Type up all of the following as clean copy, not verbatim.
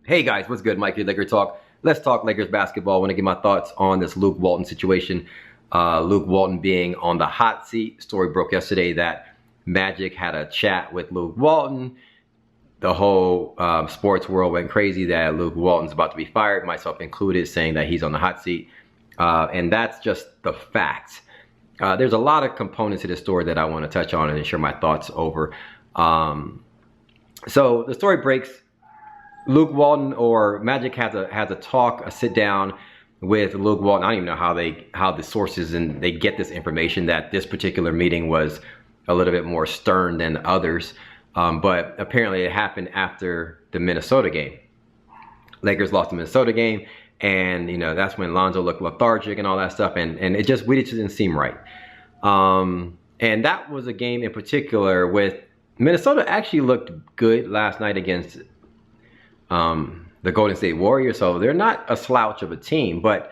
Hey guys, what's good? Mike here, Laker Talk. Let's talk Lakers basketball. I want to get my thoughts on this Luke Walton situation. Luke Walton being on the hot seat. Story broke yesterday that Magic had a chat with Luke Walton. The whole sports world went crazy that Luke Walton's about to be fired, myself included, saying that he's on the hot seat. And that's just the facts. There's a lot of components to this story that I want to touch on and share my thoughts over. So the story breaks. Luke Walton or Magic has a talk, a sit down with Luke Walton. I don't even know how the sources and they get this information that this particular meeting was a little bit more stern than others. But apparently it happened after the Minnesota game. Lakers lost the Minnesota game, and that's when Lonzo looked lethargic and all that stuff, and we just didn't seem right. And that was a game in particular with Minnesota actually looked good last night against the Golden State Warriors, so they're not a slouch of a team, but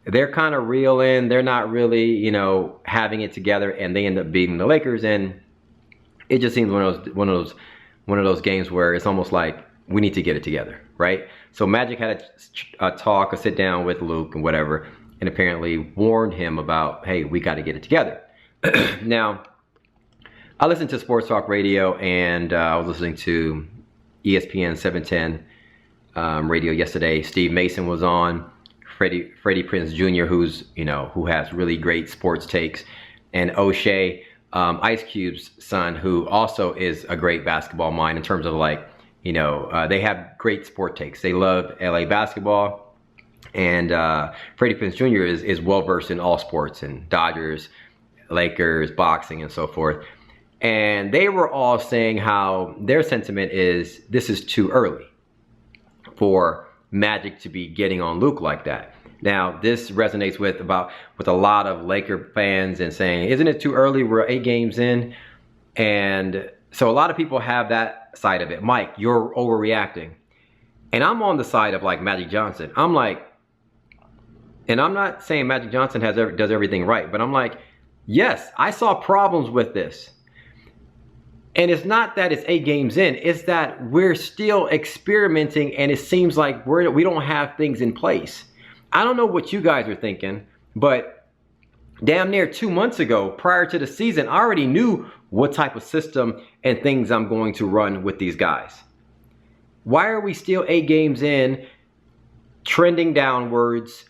they're kind of reeling. They're not really, having it together, and they end up beating the Lakers. And it just seems one of those games where it's almost like we need to get it together, right? So Magic had a talk, a sit down with Luke and whatever, and apparently warned him about, hey, we got to get it together. Now, I listened to Sports Talk Radio, and I was listening to ESPN 710 radio yesterday. Steve Mason was on, Freddie Prinze Jr., who has really great sports takes, and O'Shea, Ice Cube's son, who also is a great basketball mind in terms of they have great sport takes. They love LA basketball, and Freddie Prinze Jr. is well versed in all sports, and Dodgers, Lakers, boxing, and so forth. And they were all saying how their sentiment is this is too early for Magic to be getting on Luke like that. Now, this resonates with a lot of Laker fans and saying, isn't it too early? We're 8 games in. And so a lot of people have that side of it. Mike, you're overreacting. And I'm on the side of Magic Johnson. I'm like, and I'm not saying Magic Johnson does everything right, but I'm like, yes, I saw problems with this. And it's not that it's 8 games in, it's that we're still experimenting, and it seems like we don't have things in place. I don't know what you guys are thinking, but damn near 2 months ago, prior to the season, I already knew what type of system and things I'm going to run with these guys. Why are we still 8 games in, trending downwards,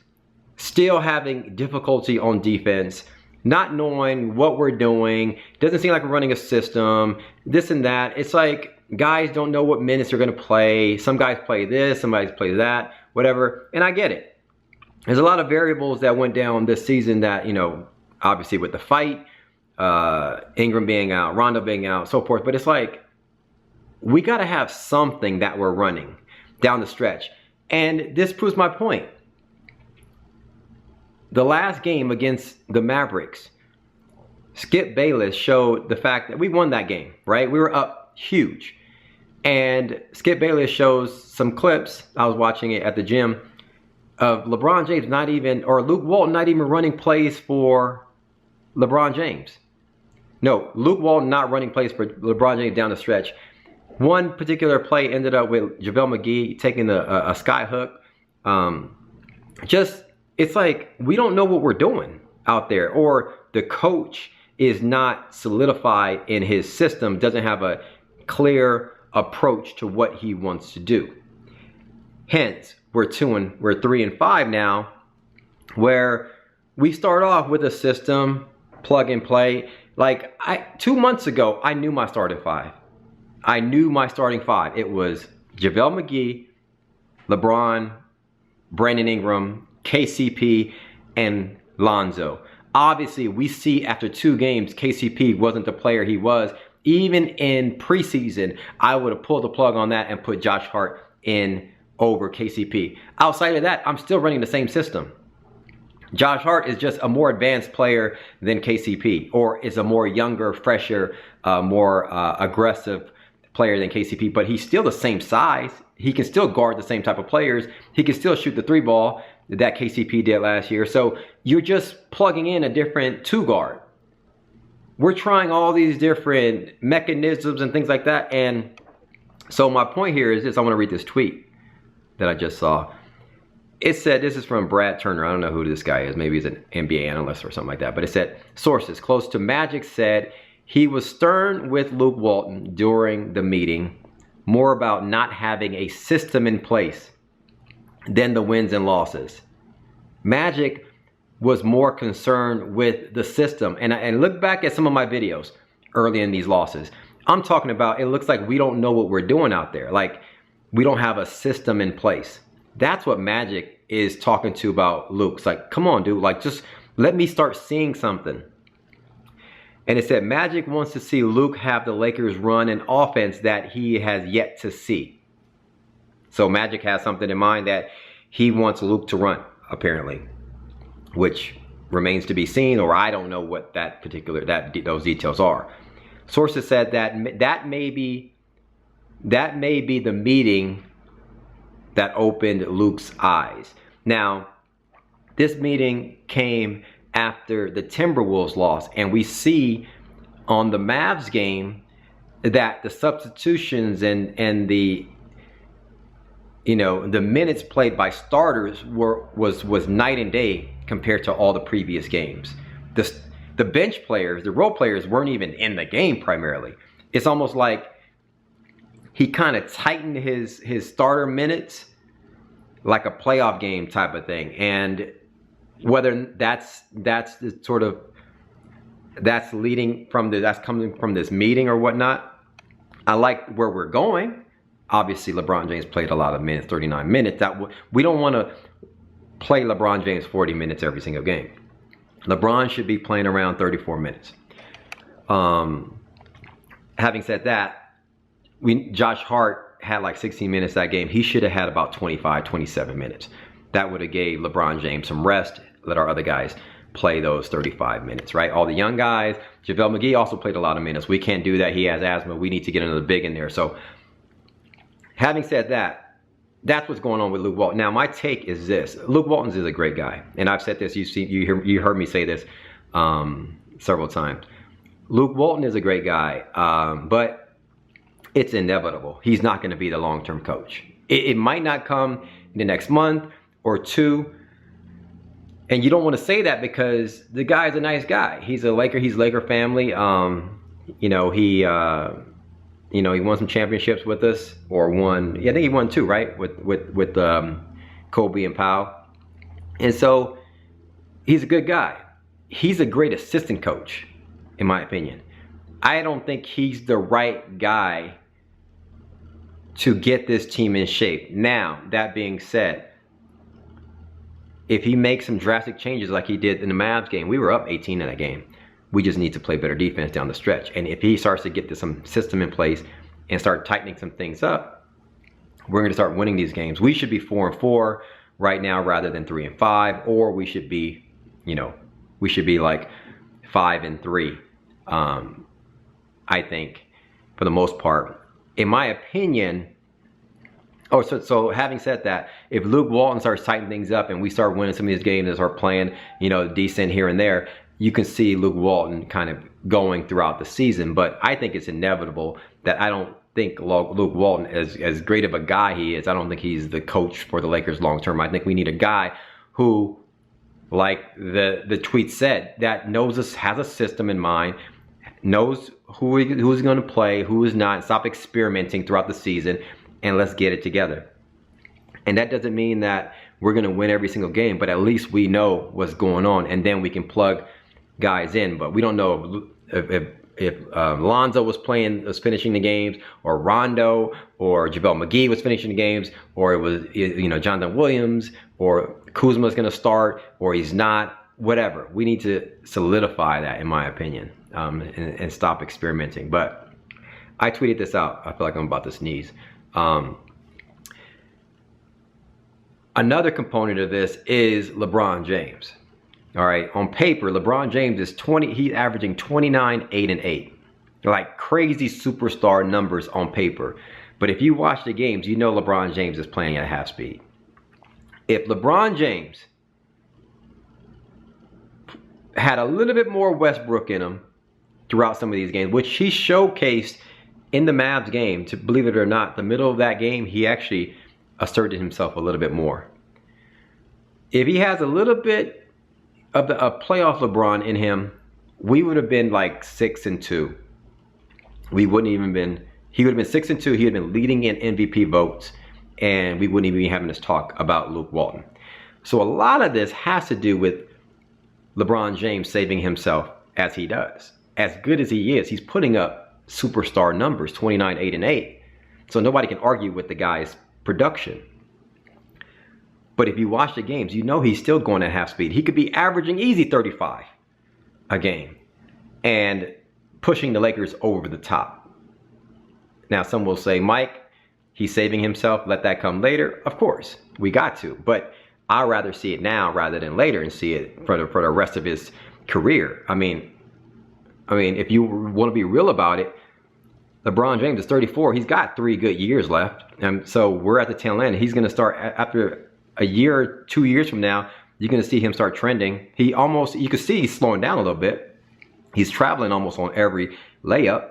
still having difficulty on defense, not knowing what we're doing? Doesn't seem like we're running a system, this and that. It's like guys don't know what minutes they're going to play. Some guys play this, some guys play that, whatever. And I get it. There's a lot of variables that went down this season that, obviously with the fight, Ingram being out, Rondo being out, so forth. But it's like we got to have something that we're running down the stretch. And this proves my point. The last game against the Mavericks, Skip Bayless showed the fact that we won that game, right? We were up huge. And Skip Bayless shows some clips, I was watching it at the gym, of LeBron James Luke Walton not even running plays for LeBron James. No, Luke Walton not running plays for LeBron James down the stretch. One particular play ended up with JaVale McGee taking a sky hook. It's like we don't know what we're doing out there, or the coach is not solidified in his system, doesn't have a clear approach to what he wants to do. Hence, we're 3-5 now, where we start off with a system, plug and play. 2 months ago, I knew my starting 5. It was JaVale McGee, LeBron, Brandon Ingram, KCP, and Lonzo. Obviously, we see after 2 games, KCP wasn't the player he was. Even in preseason, I would have pulled the plug on that and put Josh Hart in over KCP. Outside of that, I'm still running the same system. Josh Hart is just a more advanced player than KCP, or is a more younger, fresher, more aggressive player than KCP, but he's still the same size. He can still guard the same type of players. He can still shoot the 3 ball that KCP did last year. So you're just plugging in a different 2 guard. We're trying all these different mechanisms and things like that, and So my point here is this. I want to read this tweet that I just saw. It said, this is from Brad Turner. I don't know who this guy is. Maybe he's an NBA analyst or something like that. But it said, sources close to Magic said he was stern with Luke Walton during the meeting, more about not having a system in place than the wins and losses. Magic was more concerned with the system. And look back at some of my videos early in these losses. I'm talking about, it looks like we don't know what we're doing out there. Like, we don't have a system in place. That's what Magic is talking to about Luke. It's like, come on, dude. Like, just let me start seeing something. And it said Magic wants to see Luke have the Lakers run an offense that he has yet to see. So Magic has something in mind that he wants Luke to run, apparently, which remains to be seen, or I don't know what that particular, those details are. Sources said that may be the meeting that opened Luke's eyes. Now, this meeting came after the Timberwolves loss, and we see on the Mavs game that the substitutions and the the minutes played by starters was night and day compared to all the previous games. The bench players, the role players, weren't even in the game primarily. It's almost like he kind of tightened his starter minutes like a playoff game type of thing. And whether that's the sort of, that's coming from this meeting or whatnot, I like where we're going. Obviously, LeBron James played a lot of minutes, 39 minutes. We don't want to play LeBron James 40 minutes every single game. LeBron should be playing around 34 minutes. Having said that, Josh Hart had like 16 minutes that game. He should have had about 25, 27 minutes. That would have gave LeBron James some rest. Let our other guys play those 35 minutes, right? All the young guys. JaVale McGee also played a lot of minutes. We can't do that. He has asthma. We need to get another big in there. So having said that, that's what's going on with Luke Walton. Now, my take is this. Luke Walton is a great guy. And I've said this. You heard me say this several times. Luke Walton is a great guy, but it's inevitable. He's not going to be the long-term coach. It might not come in the next month or two. And you don't want to say that because the guy's a nice guy. He's a Laker. He's Laker family. He won some championships with us, or won. Yeah, I think he won two, right? With Kobe and Powell. And so he's a good guy. He's a great assistant coach, in my opinion. I don't think he's the right guy to get this team in shape. Now, that being said, if he makes some drastic changes like he did in the Mavs game, we were up 18 in that game. We just need to play better defense down the stretch. And if he starts to get some system in place and start tightening some things up, we're going to start winning these games. We should be 4-4 right now rather than 3-5, or we should be, like 5-3. I think, for the most part, in my opinion. So having said that, if Luke Walton starts tightening things up and we start winning some of these games and start playing, decent here and there, you can see Luke Walton kind of going throughout the season. But I think it's inevitable that I don't think Luke Walton, as great of a guy he is, I don't think he's the coach for the Lakers long term. I think we need a guy who, like the tweet said, that has a system in mind, knows who's going to play, who is not, stop experimenting throughout the season, and let's get it together. And that doesn't mean that we're going to win every single game, but at least we know what's going on, and then we can plug guys in. But we don't know if Lonzo was finishing the games, or Rondo, or JaVale McGee was finishing the games, or it was Jonathan Williams, or Kuzma's going to start, or he's not. Whatever. We need to solidify that, in my opinion, and stop experimenting. But I tweeted this out. I feel like I'm about to sneeze. Another component of this is LeBron James. All right, on paper, LeBron James is he's averaging 29, 8, and 8. Like crazy superstar numbers on paper. But if you watch the games, LeBron James is playing at half speed. If LeBron James had a little bit more Westbrook in him throughout some of these games, which he showcased in the Mavs game, to believe it or not, the middle of that game, he actually asserted himself a little bit more. If he has a little bit of a playoff LeBron in him, we would have been like 6-2. We wouldn't even been, he would have been 6-2. He would have been leading in MVP votes, and we wouldn't even be having this talk about Luke Walton. So a lot of this has to do with LeBron James saving himself as he does. As good as he is, he's putting up superstar numbers, 29, 8, and 8. So nobody can argue with the guy's production. But if you watch the games, you know he's still going at half speed. He could be averaging easy 35 a game and pushing the Lakers over the top. Now, some will say, Mike, he's saving himself. Let that come later. Of course, we got to. But I'd rather see it now rather than later and see it for the rest of his career. I mean, if you want to be real about it, LeBron James is 34. He's got 3 good years left. And so we're at the tail end. He's going to start after a year or 2 years from now. You're going to see him start trending. You can see he's slowing down a little bit. He's traveling almost on every layup.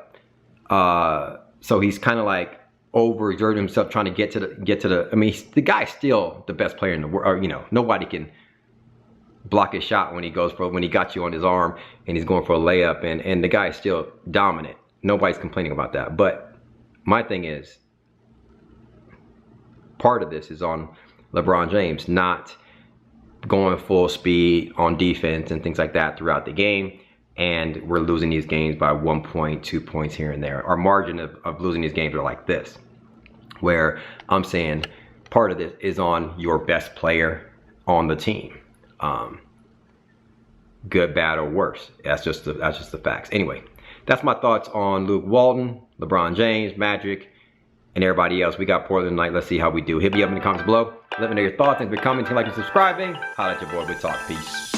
So he's kind of like overexerting himself trying to get to the. I mean, the guy's still the best player in the world. You know, nobody can block his shot when he got you on his arm and he's going for a layup, and the guy's still dominant. Nobody's complaining about that. But my thing is, part of this is on LeBron James not going full speed on defense and things like that throughout the game. And we're losing these games by 1 point, 2 points here and there. Our margin of losing these games are like this, where I'm saying part of this is on your best player on the team. Good, bad, or worse. That's just the facts. Anyway, that's my thoughts on Luke Walton, LeBron James, Magic, and everybody else. We got Portland tonight. Let's see how we do. Hit me up in the comments below. Let me know your thoughts. Thanks for commenting, liking, subscribing. Holla at your boy. We talk. Peace.